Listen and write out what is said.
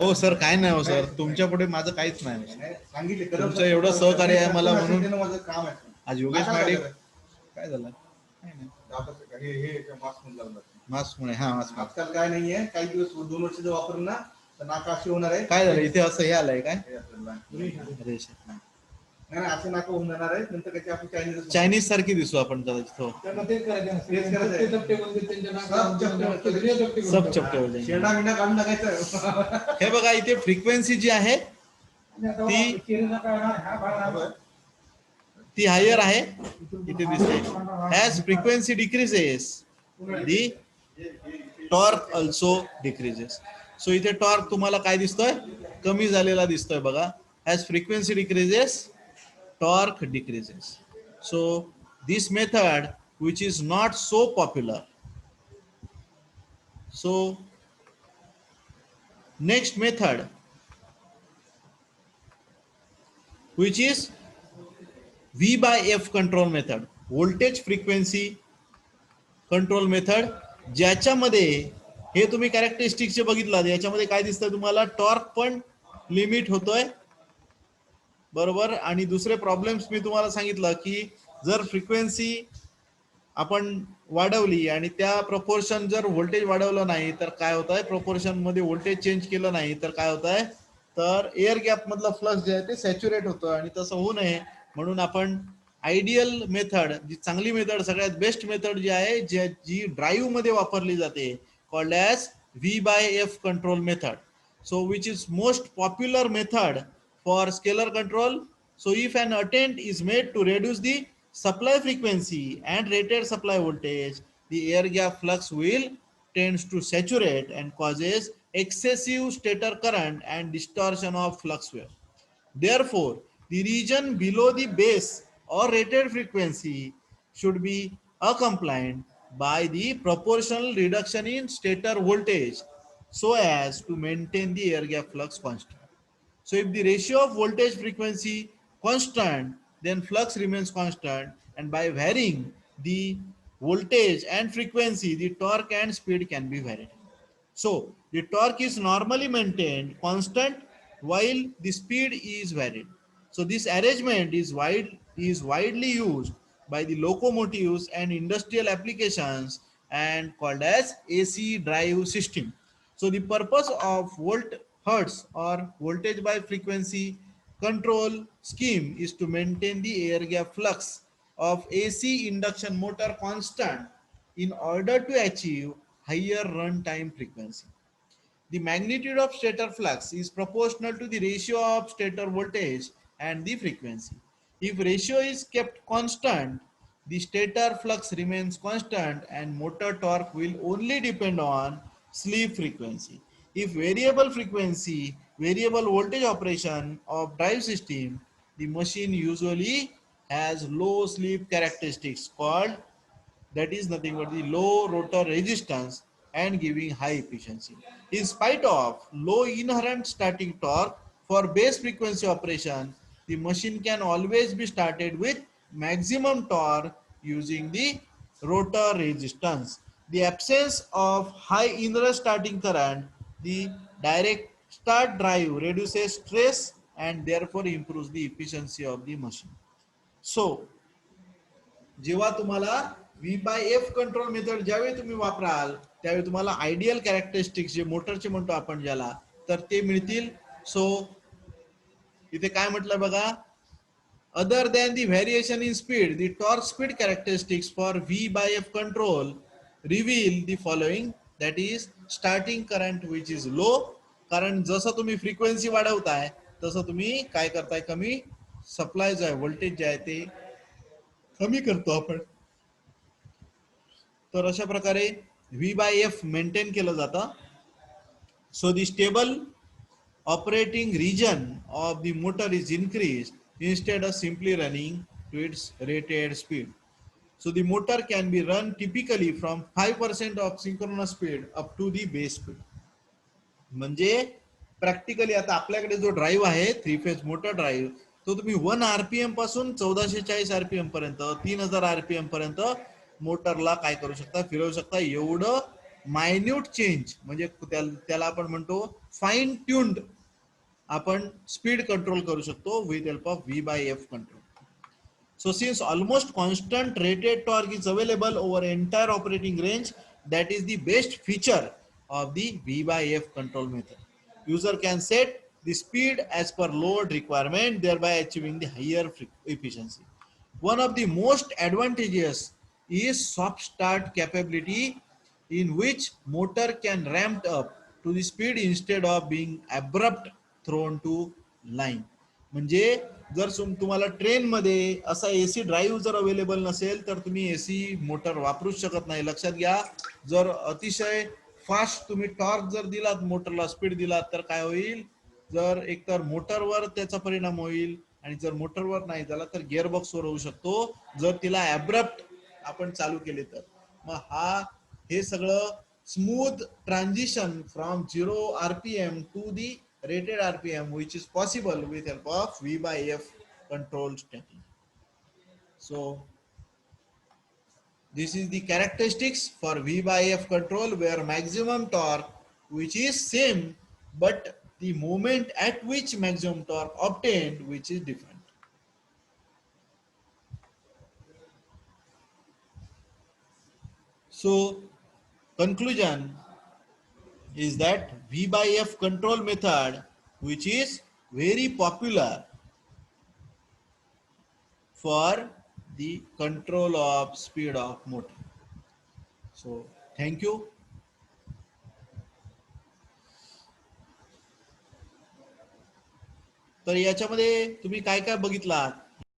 हो सर, काय नाही हो सर, तुमच्या पुढे माझं काहीच नाही. तुमचं एवढं सहकार्य आहे मला म्हणून. माझं काम आहे. आज योगेश माडिक काय झालं? मास्क मुळे. हा, मास्क. आजकाल काय नाहीये, काही दिवस 2 वर्ष जर वापरलं ना तर नाका अशी होणार आहे. काय झालं इथे असं हे आलंय काय? नाही असं नाका होऊन जाणार आहे. नंतर त्याची आपण चायनीज सारखी दिसू आपण कदाचित. हो, सब चपटे हो जाएंगे. शेंडा बिंडा काढून टाकायचं. हे बघा, इथे फ्रिक्वेन्सी जी आहे ती हायर आहे, इथे दिसते. ॲज फ्रिक्वेन्सी डिक्रीजेस दी टॉर्क ऑल्सो डिक्रीजेस. सो इथे टॉर्क तुम्हाला काय दिसतोय? कमी झालेला दिसतोय बघा. As frequency decreases torque decreases. So this method, which is not so popular. So next method, which is V by F control method, voltage frequency control method, ज्याच्यामध्ये हे तुम्ही कॅरेक्टरिस्टिक्सचे बघितलं, याच्यामध्ये काय दिसतंय तुम्हाला? टॉर्क पण लिमिट होतोय, बरोबर. आणि दुसरे प्रॉब्लेम्स मी तुम्हाला सांगितलं की जर फ्रिक्वेन्सी आपण वाढवली आणि त्या प्रपोर्शन जर व्होल्टेज वाढवलं नाही तर काय होत आहे? प्रोपोर्शन मध्ये व्होल्टेज चेंज केलं नाही तर काय होत आहे? तर एअर गॅप मधला फ्लक्स जे आहे ते सॅच्युरेट होतं, आणि तसं होऊ नये म्हणून आपण आयडियल मेथड, जी चांगली मेथड, सगळ्यात बेस्ट मेथड जी आहे, जी ड्राईव्ह मध्ये वापरली जाते, called as V by F control method. So which is most popular method for scalar control. So if an attempt is made to reduce the supply frequency and rated supply voltage, the air gap flux will tends to saturate and causes excessive stator current and distortion of flux wave. Therefore, the region below the base or rated frequency should be accompanied by the proportional reduction in stator voltage so as to maintain the air gap flux constant. So if the ratio of voltage frequency constant, then flux remains constant, and by varying the voltage and frequency, the torque and speed can be varied. So the torque is normally maintained constant while the speed is varied. So this arrangement is widely used by the locomotives and industrial applications and called as AC drive system. So the purpose of volt hertz or voltage by frequency control scheme is to maintain the air gap flux of AC induction motor constant in order to achieve higher runtime frequency. The magnitude of stator flux is proportional to the ratio of stator voltage and the frequency. If ratio is kept constant, the stator flux remains constant and motor torque will only depend on slip frequency. If variable frequency, variable voltage operation of drive system, the machine usually has low slip characteristics called, that is nothing but the low rotor resistance, and giving high efficiency. In spite of low inherent starting torque for base frequency operation, the machine can always be started with maximum torque using the rotor resistance. The absence of high inherent starting current, the direct start drive reduces stress and therefore improves the efficiency of the machine. So जेव्हा तुम्हाला V by F control method ज्यावेळी तुम्ही वापराल त्यावेळी तुम्हाला ideal characteristics जे मोटरचे म्हणतो आपण ज्याला, तर ते मिळतील. सो इथे काय म्हटलं बघा, other than the variation in speed, the torque speed characteristics for V by F control reveal the following, that is starting current which is low. कारण जसं तुम्ही फ्रिक्वेन्सी वाढवताय तसं तुम्ही काय करताय, कमी सप्लाय जो आहे व्होल्टेज जे आहे ते कमी करतो आपण. तर अशा प्रकारे V by F मेंटेन केलं जातं. So the stable operating region of the motor is increased instead of simply running to its rated speed. So the motor can be run typically from 5% of synchronous speed up to the base speed. म्हणजे practically आता आपल्याकडे जो drive आहे 3 phase motor drive, तो तुम्ही 1 RPM पासून 1440 RPM पर्यंत, 3000 RPM पर्यंत मोटरला काय करू शकता, फिरवू शकता. एवढं मायन्यूट चेंज म्हणजे त्याला आपण म्हणतो फाईन ट्यून्ड आपण स्पीड कंट्रोल करू शकतो with help of V by F control. So since almost constant rated torque is available over entire operating range, that is the best feature of the V by F control method. User can set the speed as per load requirement, thereby achieving the higher efficiency. One of the most advantageous is soft start capability, in which motor can ramp up to the speed instead of being abrupt thrown to line. म्हणजे जर तुम्हाला ट्रेनमध्ये असा AC drive जर available नसेल तर तुम्ही AC motor वापरूच शकत नाही. लक्षात घ्या, जर अतिशय फास्ट तुम्ही टॉर्क जर दिलात मोटरला, स्पीड दिलात तर काय होईल, जर एकतर मोटरवर त्याचा परिणाम होईल आणि जर मोटरवर नाही झाला तर गिअरबॉक्सवर होऊ शकतो जर तिला ॲब्रप्ट आपण चालू केले तर. मग हे सगळं smooth transition from 0 RPM to the rated RPM, which is possible with help of V by F control strategy. So this is the characteristics for V by F control, where maximum torque, which is same, but the moment at which maximum torque obtained, which is different. So conclusion is that V by F control method, which is very popular for the control of speed of motor. So thank you. तर याच्यामध्ये तुम्ही काय काय बघितलात